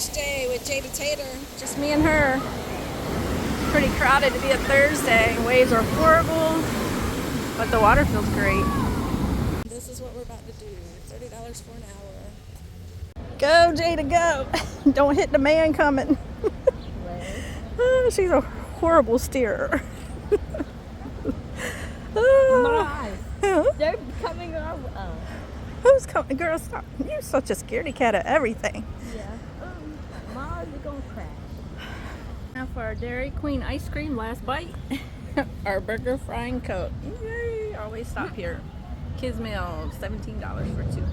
beach day with Jada Tater. Just me and her. Pretty crowded to be a Thursday. Waves are horrible, but the water feels great. This is what we're about to do. $30 for an hour. Go, Jada, go. Don't hit the man coming. Oh, she's a horrible steerer. My eyes. They're coming our way. Oh. Who's coming? Girl, stop. You're such a scaredy cat of everything. Yeah. My eyes are going to crash. Now for our Dairy Queen ice cream, last bite. Our burger frying coat. Yay! Always stop here. Kids meal, $17 for two.